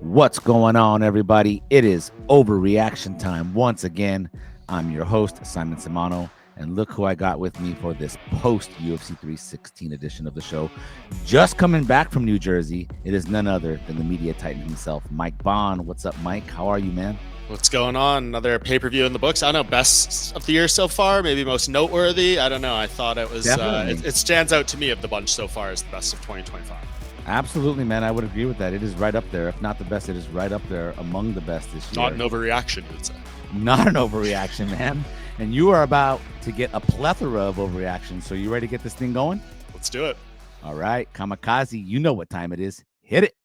What's going on, everybody? It is Overreaction Time once again. I'm your host, Simon Samano, and look who I got with me for this post UFC 316 edition of the show. Just coming back from New Jersey, it is none other than the media titan himself, Mike Bohn. What's up, Mike? How are you, man? What's going on? Another pay-per-view in the books. I don't know, best of the year so far, maybe most noteworthy. I don't know. I thought it was, it stands out to me of the bunch so far as the best of 2025. Absolutely, man. I would agree with that. It is right up there. If not the best, it is right up there among the best this year. Not an overreaction, you would say. Not an overreaction, man. And you are about to get a plethora of overreactions. So you ready to get this thing going? Let's do it. All right, Kamikaze, you know what time it is. Hit it.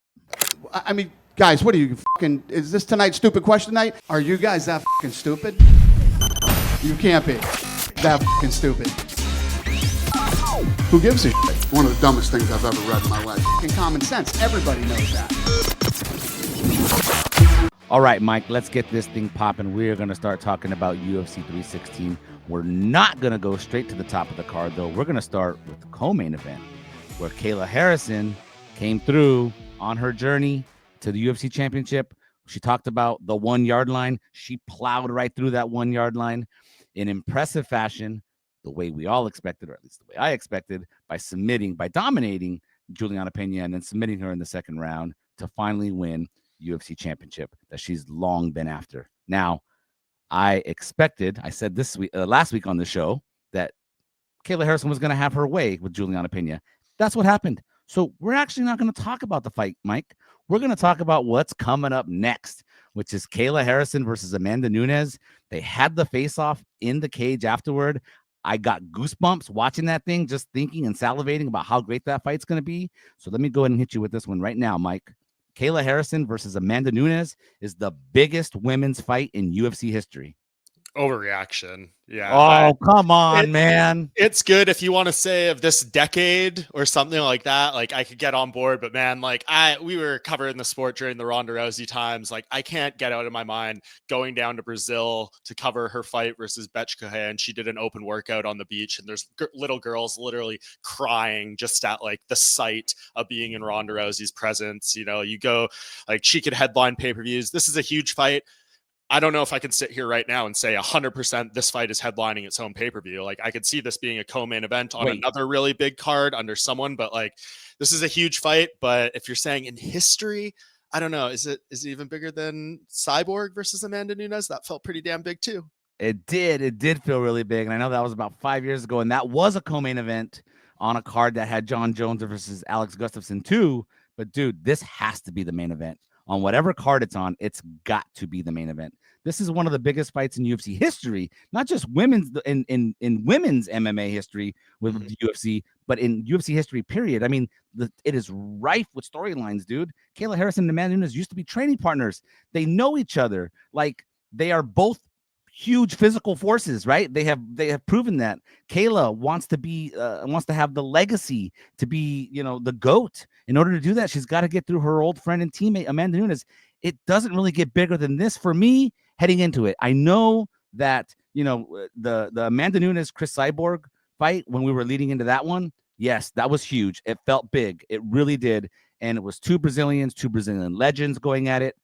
I mean, guys, what are you fucking? Is this tonight's stupid question night? Are you guys that fucking stupid? You can't be that fucking stupid. Who gives a shit? One of the dumbest things I've ever read in my life. Fucking common sense. Everybody knows that. All right, Mike, let's get this thing popping. We're going to start talking about UFC 316. We're not going to go straight to the top of the card, though. We're going to start with the co-main event, where Kayla Harrison came through on her journey to the UFC championship. She talked about the 1 yard line. She plowed right through that 1 yard line in impressive fashion, the way we all expected, or at least the way I expected, by dominating Juliana Pena and then submitting her in the second round to finally win UFC championship that she's long been after. Now, I said this week, last week on the show, that Kayla Harrison was going to have her way with Juliana Pena. That's what happened. So we're actually not going to talk about the fight, Mike. We're going to talk about what's coming up next, which is Kayla Harrison versus Amanda Nunes. They had the face-off in the cage afterward. I got goosebumps watching that thing, just thinking and salivating about how great that fight's going to be. So let me go ahead and hit you with this one right now, Mike. Kayla Harrison versus Amanda Nunes is the biggest women's fight in UFC history. Overreaction. Yeah. Oh, come on, man. It's good if you want to say of this decade or something like that. Like, I could get on board, but man, like we were covering the sport during the Ronda Rousey times. Like, I can't get out of my mind going down to Brazil to cover her fight versus Betchka, and she did an open workout on the beach, and there's little girls literally crying just at like the sight of being in Ronda Rousey's presence. You know, you go like, she could headline pay-per-views. This is a huge fight. I don't know if I can sit here right now and say 100% this fight is headlining its own pay-per-view. Like, I could see this being a co-main event on another really big card under someone, but like, this is a huge fight. But if you're saying in history, I don't know. Is it even bigger than Cyborg versus Amanda Nunes? That felt pretty damn big too. It did feel really big. And I know that was about 5 years ago. And that was a co-main event on a card that had John Jones versus Alex Gustafsson too. But dude, this has to be the main event. On whatever card it's on, it's got to be the main event. This is one of the biggest fights in UFC history, not just women's in women's MMA history with the UFC, but in UFC history, period. I mean, it is rife with storylines, dude. Kayla Harrison and Amanda Nunes used to be training partners. They know each other. Like, they are both huge physical forces, right? They have proven that. Kayla wants to have the legacy to be, the GOAT. In order to do that, she's got to get through her old friend and teammate Amanda Nunes. It doesn't really get bigger than this for me heading into it. I know that, the Amanda Nunes Chris Cyborg fight, when we were leading into that one, yes, that was huge. It felt big. It really did. And it was two Brazilian legends going at it.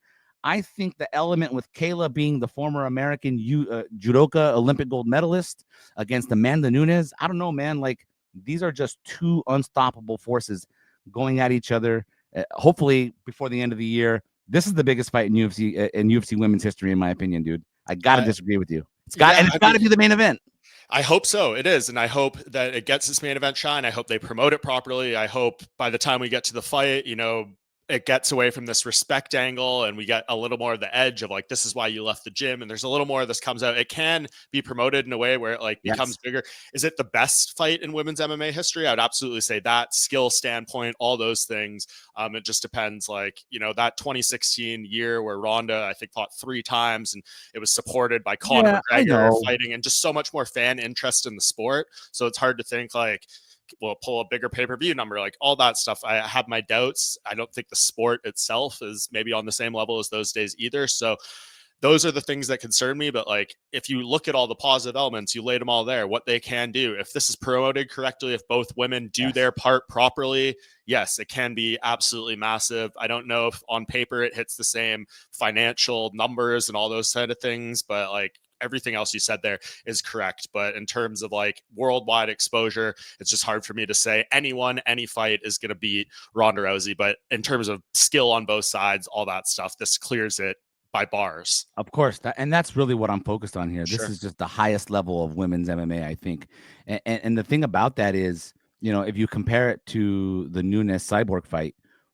I think the element with Kayla being the former American judoka Olympic gold medalist against Amanda Nunes, I don't know, man. Like, these are just two unstoppable forces going at each other. Hopefully, before the end of the year, this is the biggest fight in UFC women's history, in my opinion, dude. I gotta disagree with you. It's got to be the main event. I hope so. It is. And I hope that it gets its main event shine. I hope they promote it properly. I hope by the time we get to the fight, it gets away from this respect angle and we get a little more of the edge of like, this is why you left the gym. And there's a little more of this comes out. It can be promoted in a way where it like becomes bigger. Is it the best fight in women's MMA history? I would absolutely say that. Skill standpoint, all those things. It just depends. Like, that 2016 year where Ronda, I think, fought 3 times and it was supported by Conor McGregor fighting and just so much more fan interest in the sport. So it's hard to think like, we'll pull a bigger pay-per-view number, like all that stuff. I have my doubts. I don't think the sport itself is maybe on the same level as those days either. So those are the things that concern me. But like, if you look at all the positive elements, you laid them all there, what they can do, if this is promoted correctly, if both women do their part properly, yes, it can be absolutely massive. I don't know if on paper it hits the same financial numbers and all those kind of things, but like, everything else you said there is correct. But in terms of like worldwide exposure, it's just hard for me to say any fight is going to beat Ronda Rousey. But in terms of skill on both sides, all that stuff, this clears it by bars. Of course, and that's really what I'm focused on here. This Sure. is just the highest level of women's MMA, I think. And the thing about that is, if you compare it to the Nunes Cyborg fight,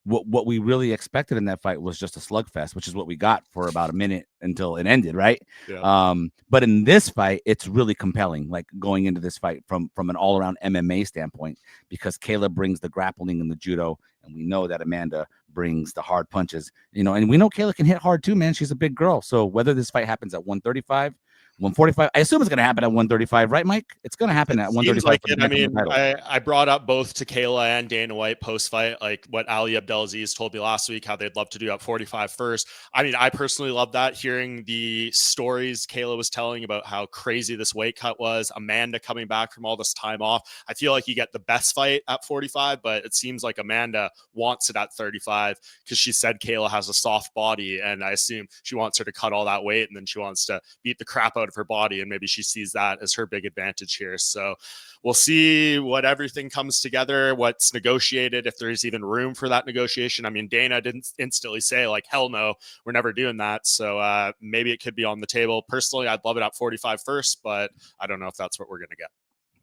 what we really expected in that fight was just a slugfest, which is what we got for about a minute until it ended, right? Yeah. But in this fight, it's really compelling, like going into this fight from an all-around MMA standpoint, because Kayla brings the grappling and the judo, and we know that Amanda brings the hard punches, and we know Kayla can hit hard too, man. She's a big girl. So whether this fight happens at 135, 145, I assume it's going to happen at 135, right, Mike? It's going to happen at 135. Like it. I mean, I brought up both to Kayla and Dana White post-fight, like what Ali Abdelaziz told me last week, how they'd love to do at 45 first. I mean, I personally love that, hearing the stories Kayla was telling about how crazy this weight cut was, Amanda coming back from all this time off. I feel like you get the best fight at 45, but it seems like Amanda wants it at 35 because she said Kayla has a soft body, and I assume she wants her to cut all that weight, and then she wants to beat the crap out of her body, and maybe she sees that as her big advantage here. So we'll see what everything comes together, what's negotiated, if there's even room for that negotiation. I mean, Dana didn't instantly say like, hell no, we're never doing that. So maybe it could be on the table. Personally, I'd love it at 45 first, but I don't know if that's what we're going to get.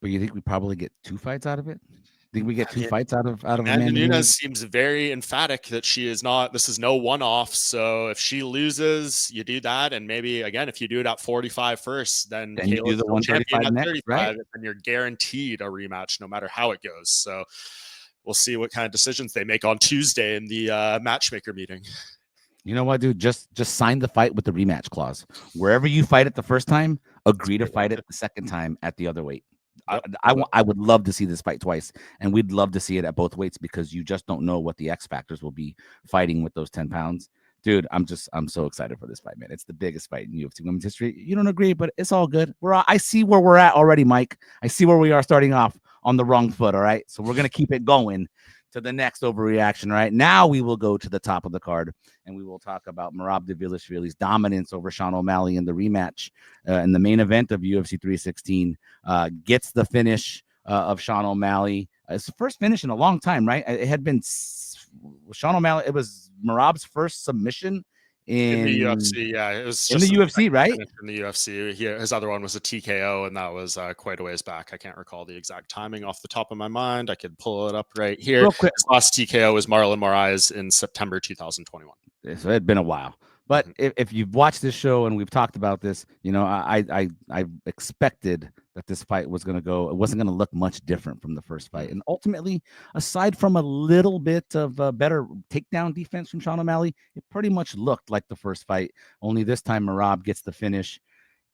But you think we probably get 2 fights out of it? Think we get 2 fights out of Amanda Nunes seems very emphatic that she is not, this is no one-off. So if she loses, you do that. And maybe again, if you do it at 45 first, then you do the 135 at next, 35, right? and you're guaranteed a rematch no matter how it goes. So we'll see what kind of decisions they make on Tuesday in the matchmaker meeting. You know what, dude? Just sign the fight with the rematch clause. Wherever you fight it the first time, agree to fight it the second time at the other weight. Yep. I would love to see this fight twice, and we'd love to see it at both weights, because you just don't know what the X factors will be fighting with those 10 pounds. Dude, I'm so excited for this fight, man. It's the biggest fight in UFC women's history. You don't agree, but it's all good. I see where we're at already, Mike. I see where we are starting off on the wrong foot. All right, so we're gonna keep it going to the next overreaction. Right now, we will go to the top of the card, and we will talk about Merab Dvalishvili's dominance over Sean O'Malley in the rematch in the main event of UFC 316. Gets the finish of Sean O'Malley. It's the first finish in a long time, right? It had been Sean O'Malley. It was Merab's first submission in the UFC. Yeah, it was in the UFC, right? In the UFC, his other one was a TKO, and that was quite a ways back. I can't recall the exact timing off the top of my mind. I could pull it up right here. Real quick. His last TKO was Marlon Moraes in September 2021. So it had been a while. But if you've watched this show and we've talked about this, I expected that this fight was going to go. It wasn't going to look much different from the first fight. And ultimately, aside from a little bit of better takedown defense from Sean O'Malley, it pretty much looked like the first fight. Only this time, Merab gets the finish.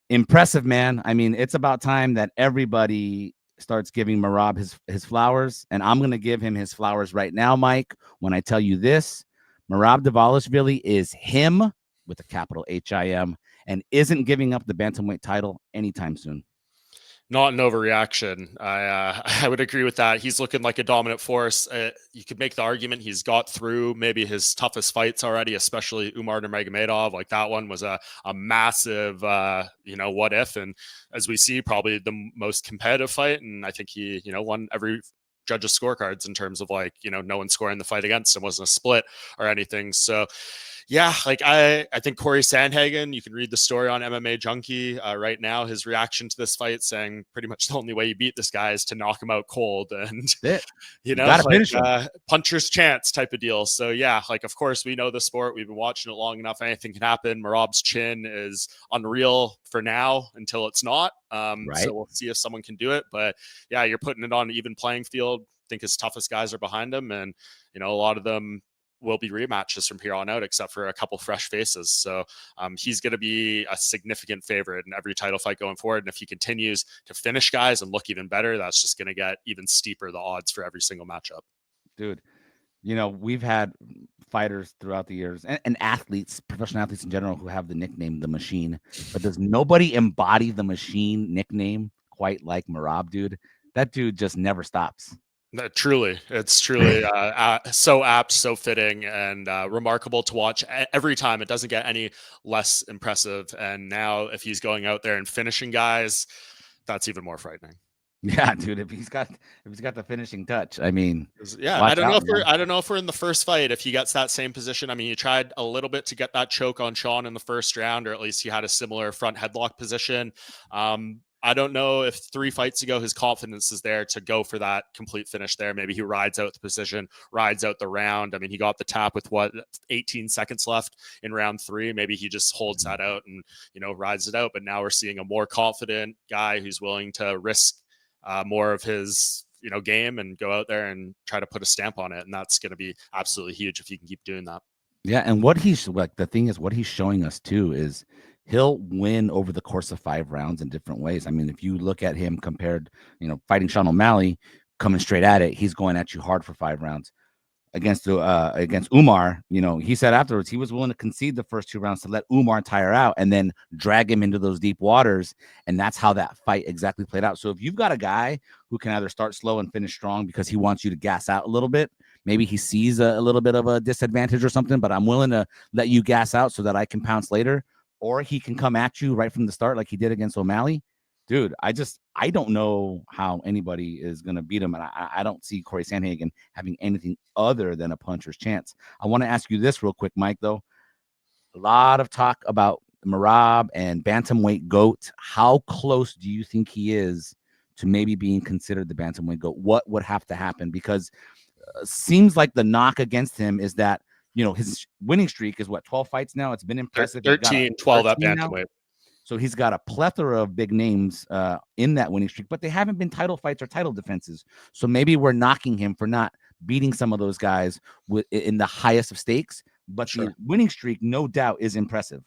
Impressive, man. I mean, it's about time that everybody starts giving Merab his flowers. And I'm going to give him his flowers right now, Mike, when I tell you this. Merab Dvalishvili is him with a capital HIM, and isn't giving up the bantamweight title anytime soon. Not an overreaction. I would agree with that. He's looking like a dominant force. You could make the argument he's got through maybe his toughest fights already, especially Umar Nurmagomedov. Like that one was a massive, what if? And as we see, probably the most competitive fight. And I think he, won every judges' scorecards in terms of like, no one scoring the fight against him, wasn't a split or anything. So yeah, like I think Corey Sandhagen, you can read the story on MMA Junkie right now, his reaction to this fight, saying pretty much the only way you beat this guy is to knock him out cold. And, gotta finish him. Puncher's chance type of deal. So yeah, like, of course we know the sport. We've been watching it long enough. Anything can happen. Merab's chin is unreal for now until it's not. Right. So we'll see if someone can do it. But yeah, you're putting it on an even playing field. I think his toughest guys are behind him. And, a lot of them will be rematches from here on out, except for a couple fresh faces. So he's going to be a significant favorite in every title fight going forward. And if he continues to finish guys and look even better, that's just going to get even steeper the odds for every single matchup. Dude, You know, we've had fighters throughout the years and athletes, professional athletes in general, who have the nickname The Machine. But does nobody embody the Machine nickname quite like Merab, dude? That dude just never stops. No, truly, it's truly so apt, so fitting, and remarkable to watch every time. It doesn't get any less impressive. And now, if he's going out there and finishing guys, that's even more frightening. Yeah, dude. If he's got the finishing touch, I mean, Yeah, watch out, man. I don't know if we're in the first fight if he gets that same position. I mean, he tried a little bit to get that choke on Sean in the first round, or at least he had a similar front headlock position. I don't know if 3 fights ago his confidence is there to go for that complete finish there. Maybe he rides out the position, rides out the round. I mean, he got the tap with 18 seconds left in round 3. Maybe he just holds that out and, rides it out. But now we're seeing a more confident guy who's willing to risk more of his game and go out there and try to put a stamp on it. And that's going to be absolutely huge if he can keep doing that. Yeah, and what he's like, the thing is, what he's showing us too is he'll win over the course of 5 rounds in different ways. I mean, if you look at him compared, fighting Sean O'Malley, coming straight at it, he's going at you hard for 5 rounds. Against Umar, he said afterwards he was willing to concede the first 2 rounds to let Umar tire out and then drag him into those deep waters. And that's how that fight exactly played out. So if you've got a guy who can either start slow and finish strong because he wants you to gas out a little bit, maybe he sees a little bit of a disadvantage or something, but I'm willing to let you gas out so that I can pounce later, or he can come at you right from the start like he did against O'Malley. Dude, I don't know how anybody is going to beat him. And I don't see Corey Sandhagen having anything other than a puncher's chance. I want to ask you this real quick, Mike, though. A lot of talk about Merab and bantamweight GOAT. How close do you think he is to maybe being considered the bantamweight GOAT? What would have to happen? Because seems like the knock against him is that, his winning streak is 12 fights now. It's been impressive. 13, 12 at 13 bantamweight. So he's got a plethora of big names in that winning streak, but they haven't been title fights or title defenses. So maybe we're knocking him for not beating some of those guys in the highest of stakes. But sure, the winning streak, no doubt, is impressive.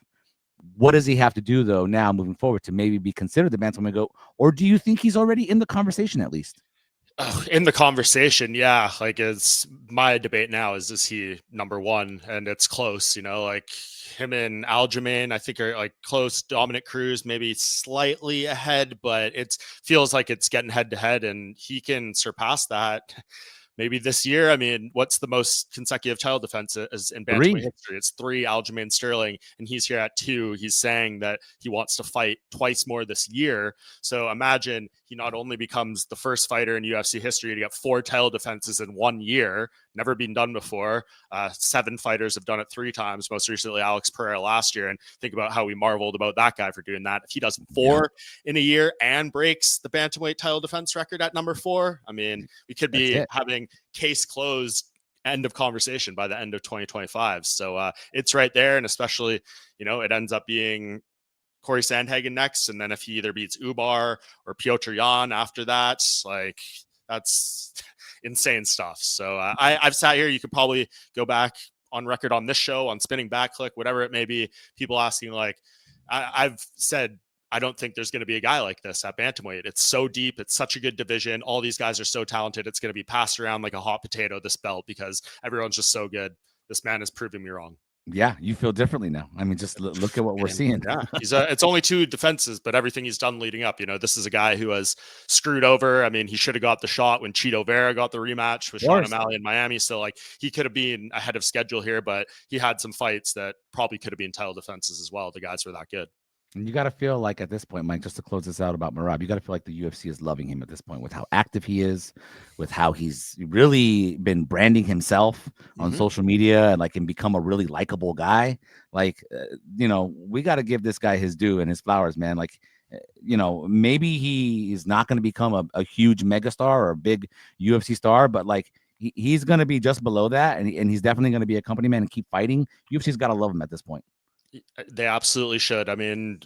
What does he have to do, though, now moving forward to maybe be considered the bantamweight GOAT? Or do you think he's already in the conversation at least? In the conversation, yeah. Like, it's my debate now is he number 1? And it's close, like him and Aljamain, I think, are like close. Dominic Cruz maybe slightly ahead, but it feels like it's getting head to head, and he can surpass that maybe this year. I mean, what's the most consecutive title defenses in bantamweight history? It's 3, Aljamain Sterling, and he's here at 2. He's saying that he wants to fight twice more this year. So imagine he not only becomes the first fighter in UFC history to get 4 title defenses in 1 year, never been done before. 7 fighters have done it 3 times, most recently Alex Pereira last year. And think about how we marveled about that guy for doing that. If he does 4 in a year and breaks the bantamweight title defense record at number 4, I mean, we could be having case closed, end of conversation by the end of 2025. So it's right there. And especially, it ends up being Corey Sandhagen next. And then if he either beats Umar or Piotr Jan after that, like, that's insane stuff. So I've sat here. You could probably go back on record on this show, on Spinning Back Click, whatever it may be, people asking, like, I've said, I don't think there's going to be a guy like this at bantamweight. It's so deep. It's such a good division. All these guys are so talented. It's going to be passed around like a hot potato, this belt, because everyone's just so good. This man is proving me wrong. Yeah, you feel differently now. I mean, just look at what we're seeing. Yeah, it's only 2 defenses, but everything he's done leading up, this is a guy who has screwed over. I mean, he should have got the shot when Cheeto Vera got the rematch with Sean O'Malley in Miami. So, like, he could have been ahead of schedule here, but he had some fights that probably could have been title defenses as well. The guys were that good. And you got to feel like at this point, Mike, just to close this out about Merab, you got to feel like the UFC is loving him at this point with how active he is, with how he's really been branding himself on social media and like and become a really likable guy. Like, we got to give this guy his due and his flowers, man. Like, maybe he is not going to become a huge megastar or a big UFC star, but like he's going to be just below that. And he's definitely going to be a company man and keep fighting. UFC's got to love him at this point. They absolutely should. I mean,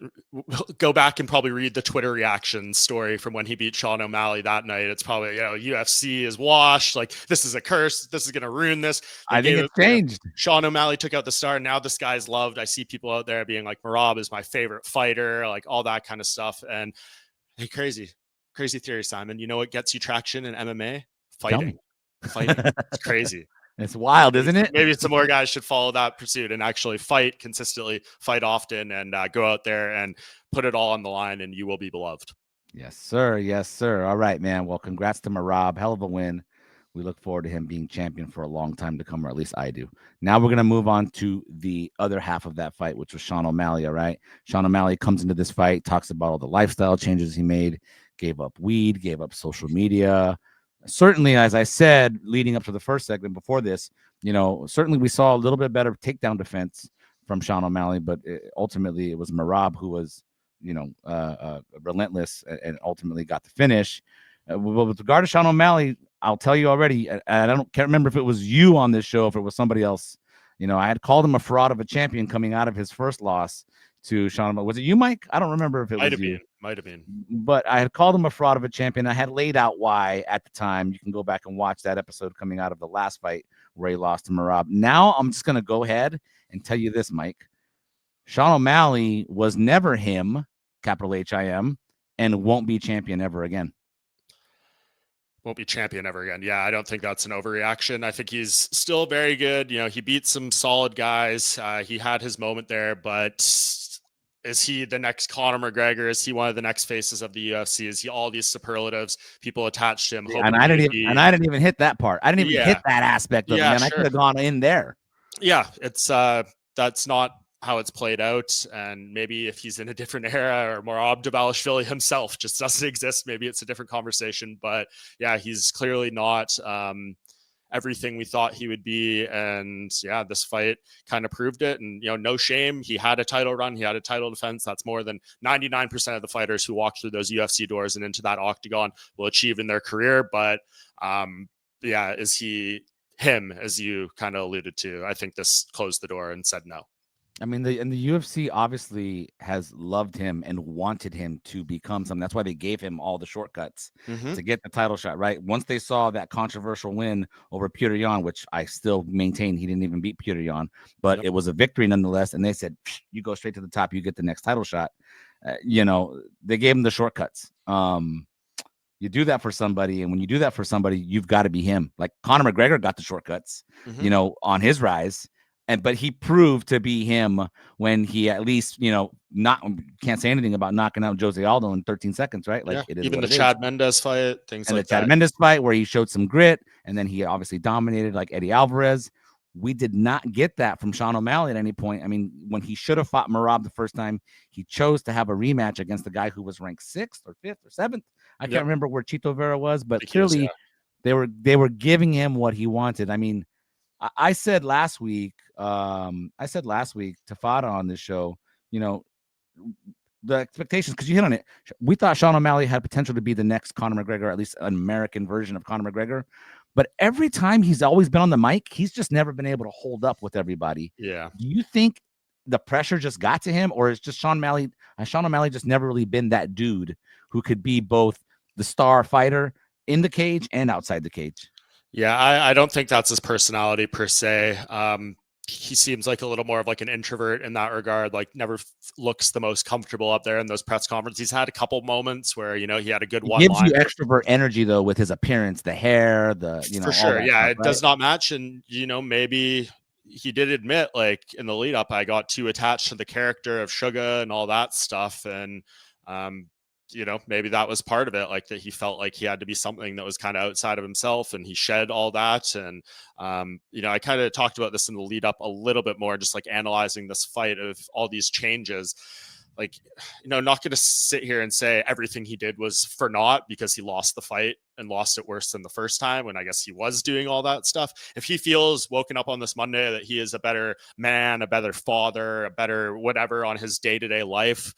go back and probably read the Twitter reaction story from when he beat Sean O'Malley that night. It's probably, UFC is washed. Like, this is a curse. This is going to ruin this. I think it's changed. Sean O'Malley took out the star. Now this guy's loved. I see people out there being like, Merab is my favorite fighter, like all that kind of stuff. And hey, crazy theory, Simon. You know what gets you traction in MMA? Fighting. It's crazy. It's wild, isn't it? Maybe some more guys should follow that pursuit and actually fight consistently, fight often, and go out there and put it all on the line, and you will be beloved. Yes, sir. Yes, sir. All right, man. Well, congrats to Merab. Hell of a win. We look forward to him being champion for a long time to come, or at least I do. Now we're going to move on to the other half of that fight, which was Sean O'Malley, all right? Sean O'Malley comes into this fight, talks about all the lifestyle changes he made, gave up weed, gave up social media. Certainly, as I said, leading up to the first segment before this, certainly we saw a little bit better takedown defense from Sean O'Malley, but ultimately it was Merab who was, relentless and ultimately got the finish. With regard to Sean O'Malley, I'll tell you already, and can't remember if it was you on this show, if it was somebody else. I had called him a fraud of a champion coming out of his first loss to Sean O'Malley. Was it you, Mike? I don't remember if it was you. Might have been. But I had called him a fraud of a champion. I had laid out why at the time. You can go back and watch that episode coming out of the last fight where he lost to Merab. Now I'm just going to go ahead and tell you this, Mike. Sean O'Malley was never him, capital H-I-M, and won't be champion ever again. Won't be champion ever again. Yeah, I don't think that's an overreaction. I think he's still very good. He beat some solid guys. He had his moment there, but is he the next Conor McGregor? Is he one of the next faces of the UFC? Is he all these superlatives people attached to him? And I didn't even hit that part. I didn't even hit that aspect of it, man. I could have gone in there. Yeah, it's that's not how it's played out, and maybe if he's in a different era, or Merab Dvalishvili himself just doesn't exist, maybe it's a different conversation. But yeah, he's clearly not everything we thought he would be, and yeah, this fight kind of proved it. And no shame, he had a title run, he had a title defense. That's more than 99% of the fighters who walk through those UFC doors and into that octagon will achieve in their career. But yeah, is he him, as you kind of alluded to? I think this closed the door and said no. I mean, the UFC obviously has loved him and wanted him to become something. That's why they gave him all the shortcuts to get the title shot, right? Once they saw that controversial win over Petr Yan, which I still maintain he didn't even beat Petr Yan, but it was a victory nonetheless. And they said, you go straight to the top, you get the next title shot. They gave him the shortcuts. You do that for somebody, and when you do that for somebody, you've got to be him. Like Conor McGregor got the shortcuts, on his rise. But he proved to be him when he at least, can't say anything about knocking out Jose Aldo in 13 seconds, right? Like even the Chad Mendes fight, things like that. And the Chad Mendes fight where he showed some grit, and then he obviously dominated like Eddie Alvarez. We did not get that from Sean O'Malley at any point. I mean, when he should have fought Merab the first time, he chose to have a rematch against the guy who was ranked 6th or 5th or 7th. I can't remember where Chito Vera was, but clearly they were giving him what he wanted. I mean, I said last week to Fada on this show, the expectations, because you hit on it. We thought Sean O'Malley had potential to be the next Conor McGregor, or at least an American version of Conor McGregor. But every time he's always been on the mic, he's just never been able to hold up with everybody. Yeah. Do you think the pressure just got to him, or is just Sean O'Malley just never really been that dude who could be both the star fighter in the cage and outside the cage? Yeah, I don't think that's his personality per se. He seems like a little more of like an introvert in that regard, like never looks the most comfortable up there in those press conferences. He's had a couple moments where, he had a good one line. Gives you extrovert energy though, with his appearance, the hair, for sure. Yeah, stuff, it does not match. And, maybe he did admit, like in the lead up, I got too attached to the character of Sugar and all that stuff. And, maybe that was part of it, like that he felt like he had to be something that was kind of outside of himself, and he shed all that. And, I kind of talked about this in the lead up a little bit more, just like analyzing this fight of all these changes. Like, not going to sit here and say everything he did was for naught because he lost the fight and lost it worse than the first time when I guess he was doing all that stuff. If he feels woken up on this Monday that he is a better man, a better father, a better whatever on his day-to-day life,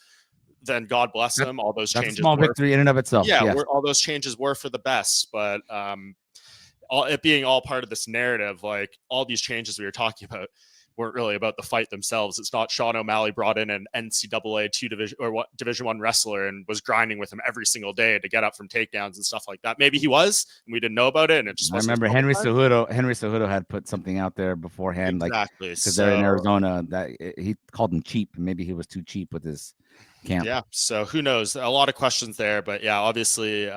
then God bless him. All those changes. A small victory in and of itself. Yeah, yes. All those changes were for the best. But it being all part of this narrative, like all these changes we were talking about weren't really about the fight themselves. It's not Sean O'Malley brought in an NCAA Division I wrestler and was grinding with him every single day to get up from takedowns and stuff like that. Maybe he was, and we didn't know about it. And it just wasn't. I remember Henry Cejudo had put something out there beforehand, exactly. Like because they're in Arizona, that he called him cheap. Maybe he was too cheap with his camp. Yeah. So who knows? A lot of questions there, but yeah, obviously,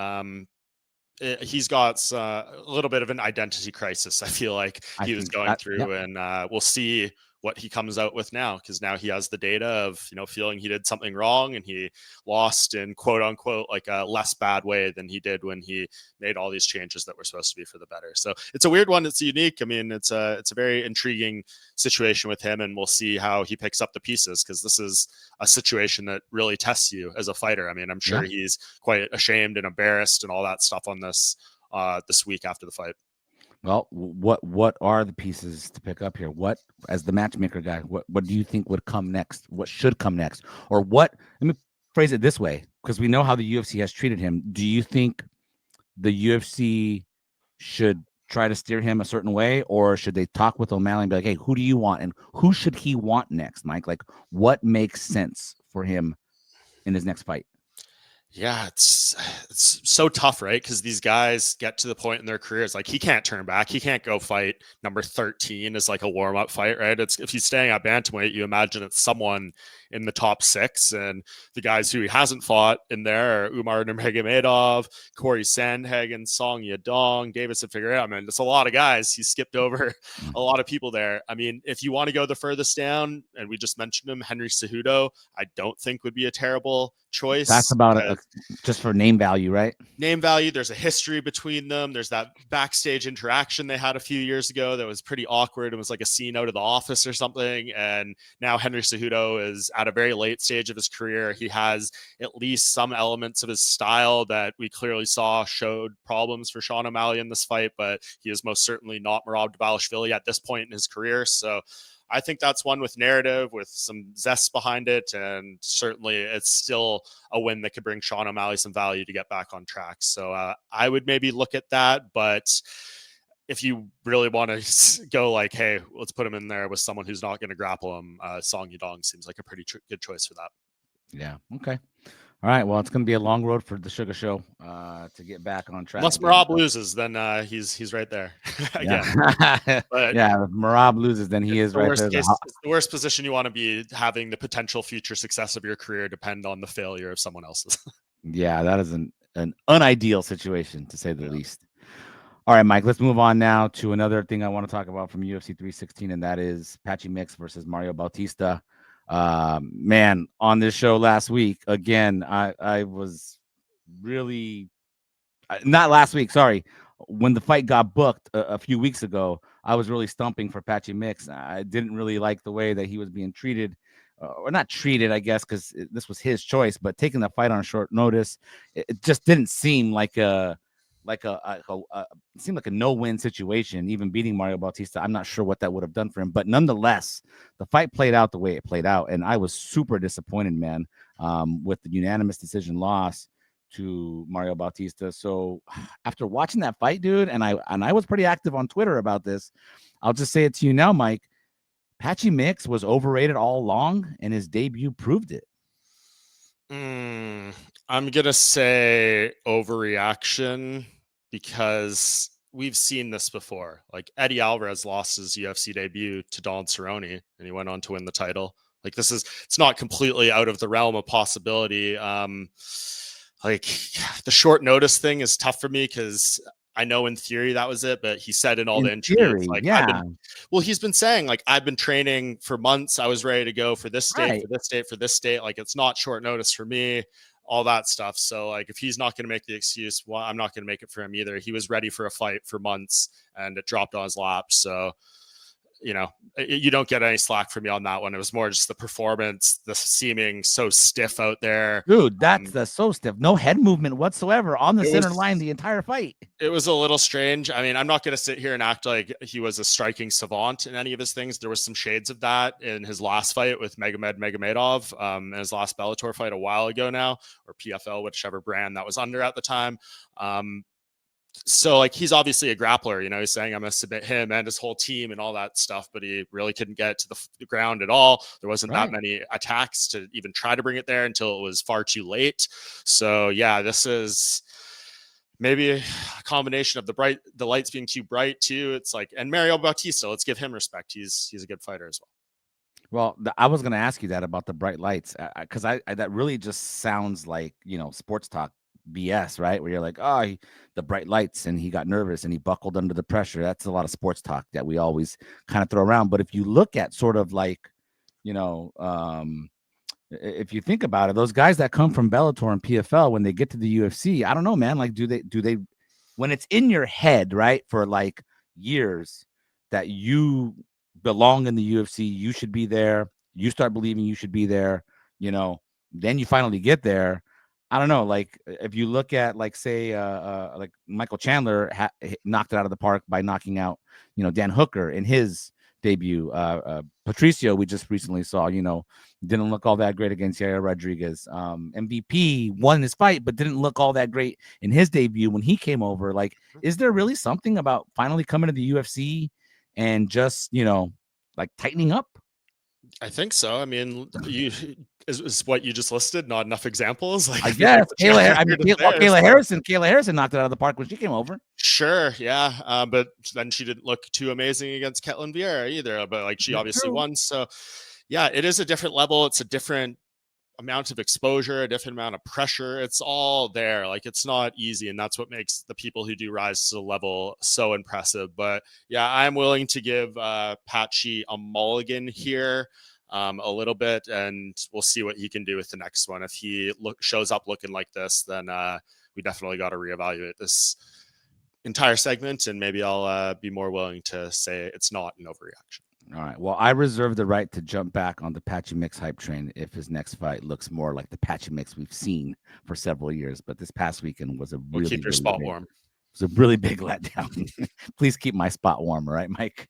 He's got a little bit of an identity crisis. I feel like he was going through, and we'll see what he comes out with now, because now he has the data of, feeling he did something wrong and he lost in quote unquote like a less bad way than he did when he made all these changes that were supposed to be for the better. So it's a weird one. It's unique. I mean, it's a very intriguing situation with him, and we'll see how he picks up the pieces, because this is a situation that really tests you as a fighter. I mean, I'm sure he's quite ashamed and embarrassed and all that stuff on this week after the fight. Well, what are the pieces to pick up here? What, as the matchmaker guy, what do you think would come next? What should come next? Or what, let me phrase it this way, because we know how the UFC has treated him. Do you think the UFC should try to steer him a certain way, or should they talk with O'Malley and be like, hey, who do you want? And who should he want next, Mike? Like, what makes sense for him in his next fight? Yeah, it's so tough, right? Because these guys get to the point in their careers, like he can't turn back. He can't go fight number 13 as like a warm-up fight, right? It's, if he's staying at bantamweight, you imagine it's someone in the top 6, and the guys who he hasn't fought in there are Umar Nurmagomedov, Corey Sandhagen, Song Yadong, Davison Figueroa. I mean, it's a lot of guys. He skipped over a lot of people there. I mean, if you want to go the furthest down, and we just mentioned him, Henry Cejudo, I don't think would be a terrible choice. That's about just for name value, right? Name value. There's a history between them. There's that backstage interaction they had a few years ago that was pretty awkward. It was like a scene out of The Office or something. And now Henry Cejudo is at a very late stage of his career. He has at least some elements of his style that we clearly saw showed problems for Sean O'Malley in this fight, but he is most certainly not Merab Dvalishvili at this point in his career. So I think that's one with narrative, with some zest behind it, and certainly it's still a win that could bring Sean O'Malley some value to get back on track. So I would maybe look at that, but if you really want to go like, hey, let's put him in there with someone who's not going to grapple him, Song Yadong seems like a pretty good choice for that. Yeah. Okay. All right. Well, it's going to be a long road for the Sugar Show to get back on track. Unless Merab loses, then he's right there again. But yeah, if Merab loses, then he is right there. It's the worst position you want to be, having the potential future success of your career depend on the failure of someone else's. Yeah, that is an unideal situation, to say the least. All right, Mike, let's move on now to another thing I want to talk about from UFC 316, and that is Patchy Mix versus Mario Bautista. Man, on this show last week, again, I was really not last week, sorry, when the fight got booked a few weeks ago, I was really stumping for Patchy Mix. I didn't really like the way that he was being treated, or not treated, I guess, because this was his choice, but taking the fight on short notice, it just didn't seem like it seemed like a no-win situation. Even beating Mario Bautista, I'm not sure what that would have done for him, but nonetheless, the fight played out the way it played out, and I was super disappointed, man, with the unanimous decision loss to Mario Bautista. So after watching that fight, dude, and I was pretty active on Twitter about this, I'll just say it to you now, Mike. Patchy Mix was overrated all along, and his debut proved it. I'm gonna say overreaction, because we've seen this before. Like Eddie Alvarez lost his UFC debut to Don Cerrone, and he went on to win the title. Like it's not completely out of the realm of possibility. Like the short notice thing is tough for me, because I know in theory that was it, but he said in all the interviews, like, he's been saying, like, I've been training for months. I was ready to go for this date, for this date, for this date. Like, it's not short notice for me, all that stuff. So like, if he's not going to make the excuse, well, I'm not going to make it for him either. He was ready for a fight for months, and it dropped on his lap. So, you don't get any slack from me on that one. It was more just the performance, the seeming so stiff out there. Dude, that's so stiff. No head movement whatsoever on the center line the entire fight. It was a little strange. I mean, I'm not going to sit here and act like he was a striking savant in any of his things. There was some shades of that in his last fight with Magomedov, in his last Bellator fight a while ago now, or PFL, whichever brand that was under at the time. So like, he's obviously a grappler, he's saying I'm going to submit him and his whole team and all that stuff, but he really couldn't get to the ground at all. There wasn't that many attacks to even try to bring it there until it was far too late. So yeah, this is maybe a combination of the lights being too bright too. It's like, and Mario Bautista, let's give him respect. He's a good fighter as well. Well, I was going to ask you that about the bright lights, because that really just sounds like, sports talk BS, right? Where you're like, oh, the bright lights and he got nervous and he buckled under the pressure. That's a lot of sports talk that we always kind of throw around. But if you look at sort of like, if you think about it, those guys that come from Bellator and PFL, when they get to the UFC, I don't know, man. Like, do they, when it's in your head, right, for like years that you belong in the UFC, you should be there. You start believing you should be there, then you finally get there. I don't know. Like, if you look at, like, say, like Michael Chandler knocked it out of the park by knocking out, Dan Hooker in his debut. Patricio, we just recently saw, didn't look all that great against Yair Rodriguez. MVP won his fight, but didn't look all that great in his debut when he came over. Like, is there really something about finally coming to the UFC and just, like tightening up? I think so. I mean, is what you just listed not enough examples? Like, I guess Kayla Harrison. Harrison knocked it out of the park when she came over. Sure, yeah, but then she didn't look too amazing against Ketlin Vieira either. But like, she obviously won. So, yeah, it is a different level. It's a different amount of exposure, a different amount of pressure. It's all there. Like, it's not easy, and that's what makes the people who do rise to the level so impressive. But yeah, I'm willing to give Patchy a mulligan here. A little bit, and we'll see what he can do with the next one. If he shows up looking like this, then we definitely got to reevaluate this entire segment, and maybe I'll be more willing to say it's not an overreaction. All right. Well, I reserve the right to jump back on the Patchy Mix hype train if his next fight looks more like the Patchy Mix we've seen for several years. But this past weekend was We'll keep your spot warm. It was a really big letdown. Please keep my spot warm, all right, Mike?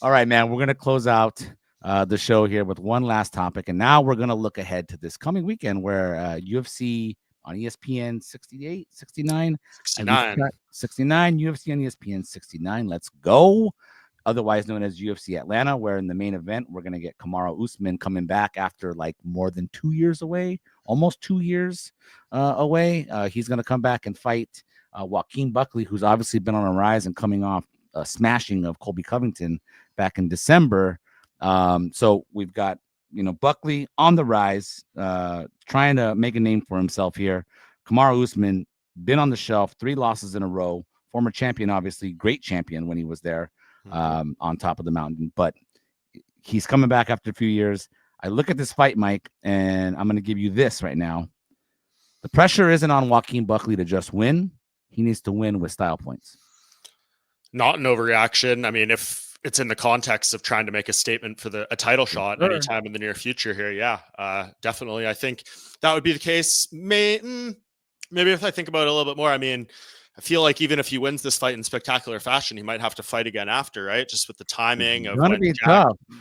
All right, man. We're gonna close out the show here with one last topic, and now we're going to look ahead to this coming weekend where UFC on ESPN 69 UFC on ESPN 69. Let's go. Otherwise known as UFC Atlanta, where in the main event we're going to get Kamaru Usman coming back after like more than 2 years away, almost 2 years away. He's going to come back and fight Joaquin Buckley, who's obviously been on a rise and coming off a smashing of Colby Covington back in December. So we've got, Buckley on the rise, trying to make a name for himself here. Kamaru Usman, been on the shelf, 3 losses in a row, former champion, obviously great champion when he was there, on top of the mountain, but he's coming back after a few years. I look at this fight, Mike, and I'm going to give you this right now. The pressure isn't on Joaquin Buckley to just win. He needs to win with style points. Not an overreaction. I mean, if it's in the context of trying to make a statement for a title shot anytime in the near future here. Yeah, definitely. I think that would be the case. Maybe if I think about it a little bit more, I mean, I feel like even if he wins this fight in spectacular fashion, he might have to fight again after, right? Just with the timing of when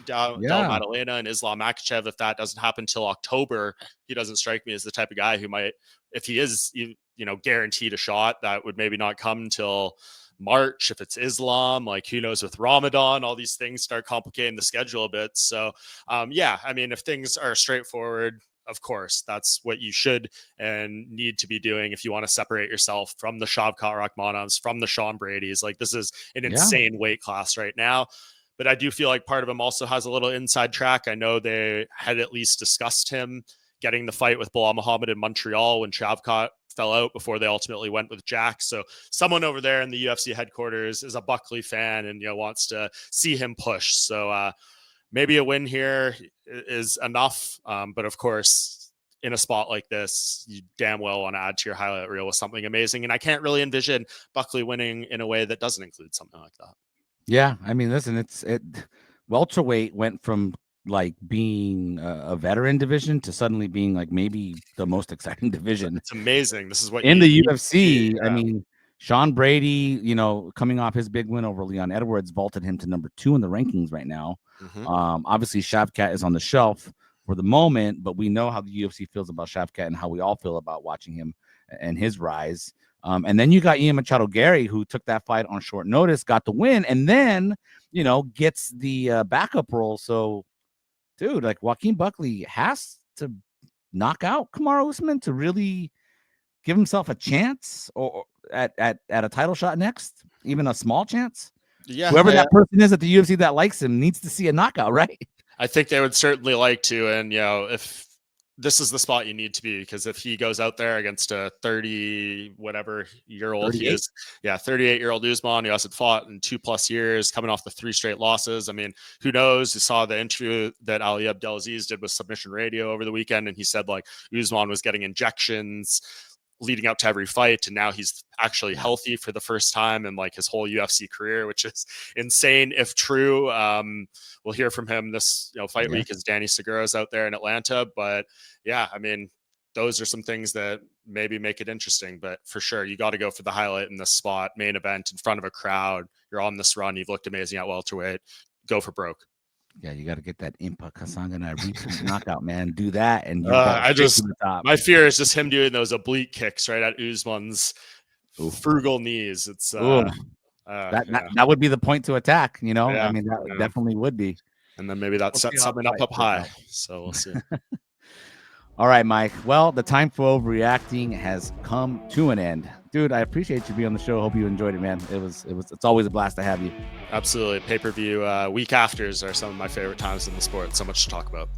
Del Maddalena and Islam Makhachev, if that doesn't happen till October, he doesn't strike me as the type of guy who might, if he is, guaranteed a shot, that would maybe not come until March. If it's Islam, like, who knows, with Ramadan, all these things start complicating the schedule a bit. So yeah, I mean, if things are straightforward, of course, that's what you should and need to be doing if you want to separate yourself from the Shavkat Rakhmonovs, from the Sean Brady's. Like, this is an insane weight class right now. But I do feel like part of him also has a little inside track. I know they had at least discussed him getting the fight with Bilal Muhammad in Montreal when Shavkat fell out before they ultimately went with Jack. So someone over there in the UFC headquarters is a Buckley fan and, wants to see him push. So maybe a win here is enough. But of course, in a spot like this, you damn well want to add to your highlight reel with something amazing. And I can't really envision Buckley winning in a way that doesn't include something like that. Yeah. I mean, listen, welterweight went from like being a veteran division to suddenly being like maybe the most exciting division. It's amazing. This is what in the UFC. I mean, Sean Brady, coming off his big win over Leon Edwards, vaulted him to number 2 in the rankings right now. Obviously, Shavkat is on the shelf for the moment, but we know how the UFC feels about Shavkat and how we all feel about watching him and his rise. And then you got Ian Machado Gary, who took that fight on short notice, got the win, and then, gets the backup role. So, dude, like, Joaquin Buckley has to knock out Kamaru Usman to really give himself a chance or at a title shot next, even a small chance. Yeah, whoever that person is at the UFC that likes him needs to see a knockout, right? I think they would certainly like to. And, if this is the spot you need to be, because if he goes out there against a 30 whatever year old he is, 38-year-old Usman, who hasn't fought in 2+ years, coming off the 3 straight losses. I mean, who knows? You saw the interview that Ali Abdelaziz did with Submission Radio over the weekend, and he said like Usman was getting injections leading up to every fight, and now he's actually healthy for the first time in like his whole UFC career, which is insane if true. We'll hear from him this fight week as Danny Segura's out there in Atlanta. But yeah, I mean, those are some things that maybe make it interesting, but for sure you got to go for the highlight in this spot, main event in front of a crowd. You're on this run, you've looked amazing at welterweight, go for broke. Yeah, you got to get that Impa Kasangana reach knockout, man. Do that, and my fear is just him doing those oblique kicks right at Usman's frugal knees. It's that would be the point to attack. I mean, that definitely would be. And then maybe that sets something up high. So we'll see. All right, Mike. Well, the time for overreacting has come to an end. Dude, I appreciate you being on the show. Hope you enjoyed it, man. It's always a blast to have you. Absolutely. Pay-per-view week afters are some of my favorite times in the sport. So much to talk about.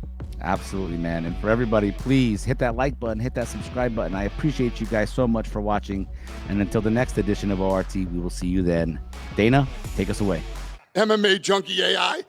Absolutely, man. And for everybody, please hit that like button, hit that subscribe button. I appreciate you guys so much for watching. And until the next edition of ORT, we will see you then. Dana, take us away. MMA Junkie AI.